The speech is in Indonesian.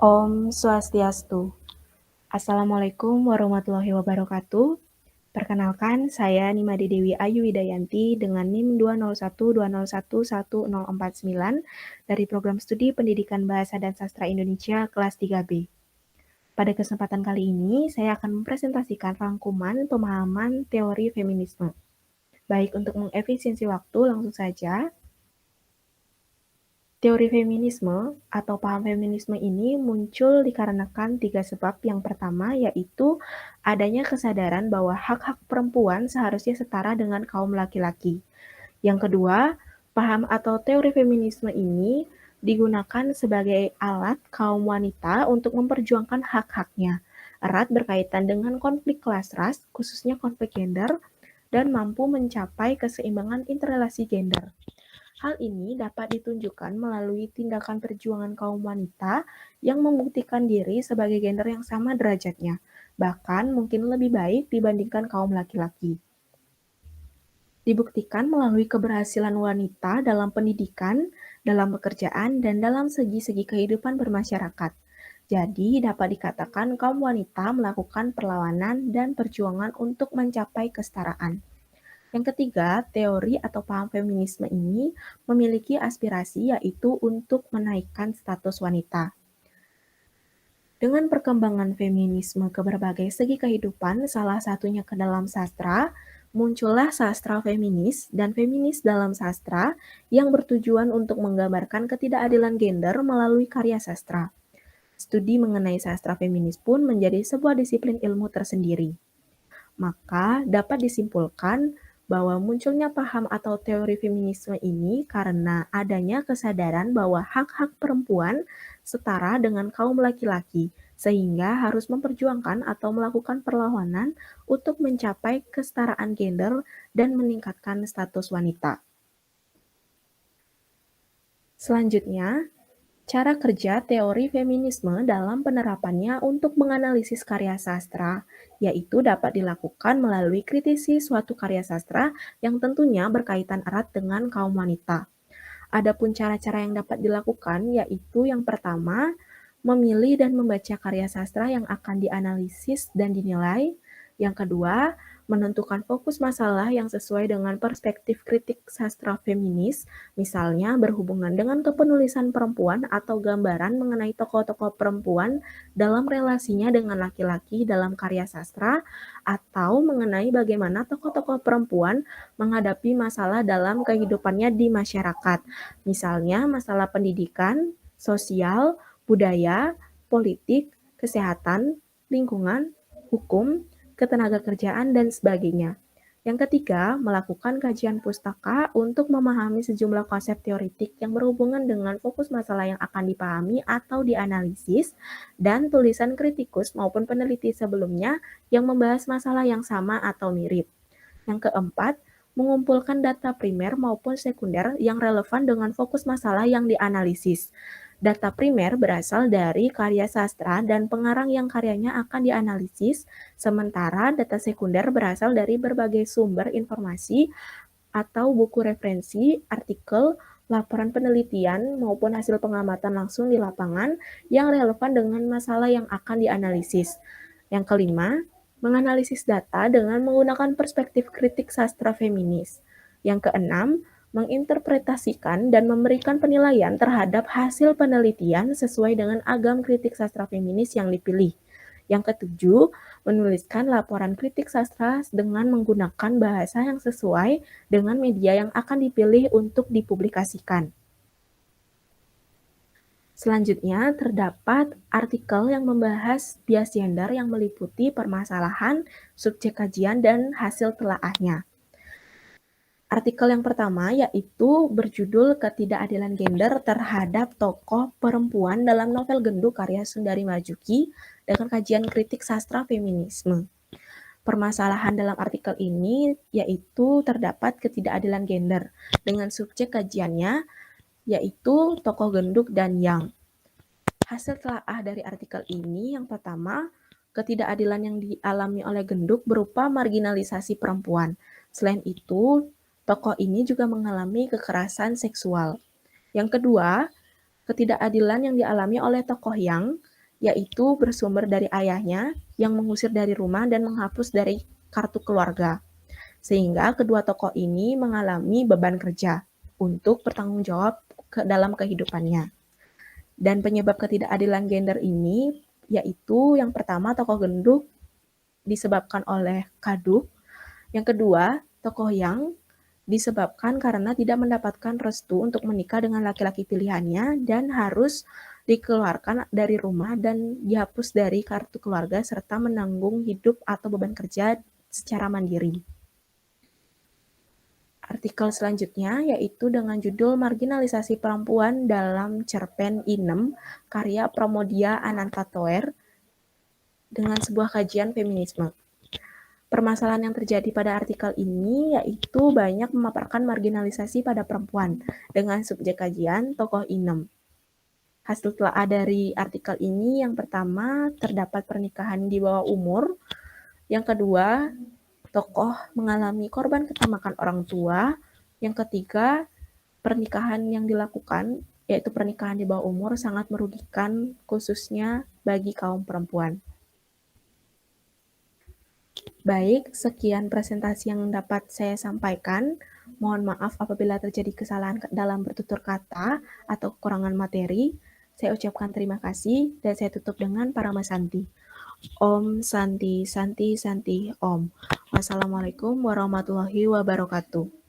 Om Swastiastu. Assalamualaikum warahmatullahi wabarakatuh. Perkenalkan, saya Nimade Dewi Ayu Widayanti dengan NIM 20120111049 dari Program Studi Pendidikan Bahasa dan Sastra Indonesia kelas 3B. Pada kesempatan kali ini, saya akan mempresentasikan rangkuman pemahaman teori feminisme. Baik, untuk mengefisiensi waktu, langsung saja. Teori feminisme atau paham feminisme ini muncul dikarenakan 3 sebab. Yang pertama yaitu adanya kesadaran bahwa hak-hak perempuan seharusnya setara dengan kaum laki-laki. Yang kedua, paham atau teori feminisme ini digunakan sebagai alat kaum wanita untuk memperjuangkan hak-haknya, erat berkaitan dengan konflik kelas ras, khususnya konflik gender, dan mampu mencapai keseimbangan interrelasi gender. Hal ini dapat ditunjukkan melalui tindakan perjuangan kaum wanita yang membuktikan diri sebagai gender yang sama derajatnya, bahkan mungkin lebih baik dibandingkan kaum laki-laki. Dibuktikan melalui keberhasilan wanita dalam pendidikan, dalam pekerjaan, dan dalam segi-segi kehidupan bermasyarakat. Jadi, dapat dikatakan kaum wanita melakukan perlawanan dan perjuangan untuk mencapai kesetaraan. Yang ketiga, teori atau paham feminisme ini memiliki aspirasi yaitu untuk menaikkan status wanita. Dengan perkembangan feminisme ke berbagai segi kehidupan, salah satunya ke dalam sastra, muncullah sastra feminis dan feminis dalam sastra yang bertujuan untuk menggambarkan ketidakadilan gender melalui karya sastra. Studi mengenai sastra feminis pun menjadi sebuah disiplin ilmu tersendiri. Maka dapat disimpulkan bahwa munculnya paham atau teori feminisme ini karena adanya kesadaran bahwa hak-hak perempuan setara dengan kaum laki-laki, sehingga harus memperjuangkan atau melakukan perlawanan untuk mencapai kesetaraan gender dan meningkatkan status wanita. Selanjutnya, cara kerja teori feminisme dalam penerapannya untuk menganalisis karya sastra, yaitu dapat dilakukan melalui kritisi suatu karya sastra yang tentunya berkaitan erat dengan kaum wanita. Adapun cara-cara yang dapat dilakukan yaitu yang pertama, memilih dan membaca karya sastra yang akan dianalisis dan dinilai. Yang kedua, menentukan fokus masalah yang sesuai dengan perspektif kritik sastra feminis, misalnya berhubungan dengan kepenulisan perempuan atau gambaran mengenai tokoh-tokoh perempuan dalam relasinya dengan laki-laki dalam karya sastra, atau mengenai bagaimana tokoh-tokoh perempuan menghadapi masalah dalam kehidupannya di masyarakat, misalnya masalah pendidikan, sosial, budaya, politik, kesehatan, lingkungan, hukum, ketenagakerjaan, dan sebagainya. Yang ketiga, melakukan kajian pustaka untuk memahami sejumlah konsep teoritik yang berhubungan dengan fokus masalah yang akan dipahami atau dianalisis, dan tulisan kritikus maupun peneliti sebelumnya yang membahas masalah yang sama atau mirip. Yang keempat, mengumpulkan data primer maupun sekunder yang relevan dengan fokus masalah yang dianalisis. Data primer berasal dari karya sastra dan pengarang yang karyanya akan dianalisis, sementara data sekunder berasal dari berbagai sumber informasi atau buku referensi, artikel, laporan penelitian, maupun hasil pengamatan langsung di lapangan yang relevan dengan masalah yang akan dianalisis. Yang kelima, menganalisis data dengan menggunakan perspektif kritik sastra feminis. Yang keenam, menginterpretasikan dan memberikan penilaian terhadap hasil penelitian sesuai dengan agam kritik sastra feminis yang dipilih. Yang ketujuh, menuliskan laporan kritik sastra dengan menggunakan bahasa yang sesuai dengan media yang akan dipilih untuk dipublikasikan. Selanjutnya, terdapat artikel yang membahas bias gender yang meliputi permasalahan, subjek kajian, dan hasil telaahnya. Artikel yang pertama yaitu berjudul Ketidakadilan Gender Terhadap Tokoh Perempuan dalam Novel Genduk karya Sundari Marjuki dengan kajian kritik sastra feminisme. Permasalahan dalam artikel ini yaitu terdapat ketidakadilan gender dengan subjek kajiannya yaitu tokoh genduk dan yang. Hasil telaah dari artikel ini yang pertama, ketidakadilan yang dialami oleh genduk berupa marginalisasi perempuan. Selain itu, tokoh ini juga mengalami kekerasan seksual. Yang kedua, ketidakadilan yang dialami oleh tokoh yang yaitu bersumber dari ayahnya yang mengusir dari rumah dan menghapus dari kartu keluarga. Sehingga kedua tokoh ini mengalami beban kerja untuk bertanggung jawab dalam kehidupannya. Dan penyebab ketidakadilan gender ini yaitu yang pertama tokoh gendut disebabkan oleh kaduk, yang kedua tokoh yang disebabkan karena tidak mendapatkan restu untuk menikah dengan laki-laki pilihannya dan harus dikeluarkan dari rumah dan dihapus dari kartu keluarga serta menanggung hidup atau beban kerja secara mandiri. Artikel selanjutnya yaitu dengan judul Marginalisasi Perempuan dalam Cerpen Inem karya Pramodia Anantatoer dengan sebuah kajian feminisme. Permasalahan yang terjadi pada artikel ini yaitu banyak memaparkan marginalisasi pada perempuan dengan subjek kajian tokoh Inem. Hasil telah dari artikel ini yang pertama terdapat pernikahan di bawah umur, yang kedua tokoh mengalami korban ketamakan orang tua, yang ketiga pernikahan yang dilakukan yaitu pernikahan di bawah umur sangat merugikan khususnya bagi kaum perempuan. Baik, sekian presentasi yang dapat saya sampaikan. Mohon maaf apabila terjadi kesalahan dalam bertutur kata atau kekurangan materi. Saya ucapkan terima kasih dan saya tutup dengan Parama Santi. Om Santi Santi Santi Om. Wassalamualaikum warahmatullahi wabarakatuh.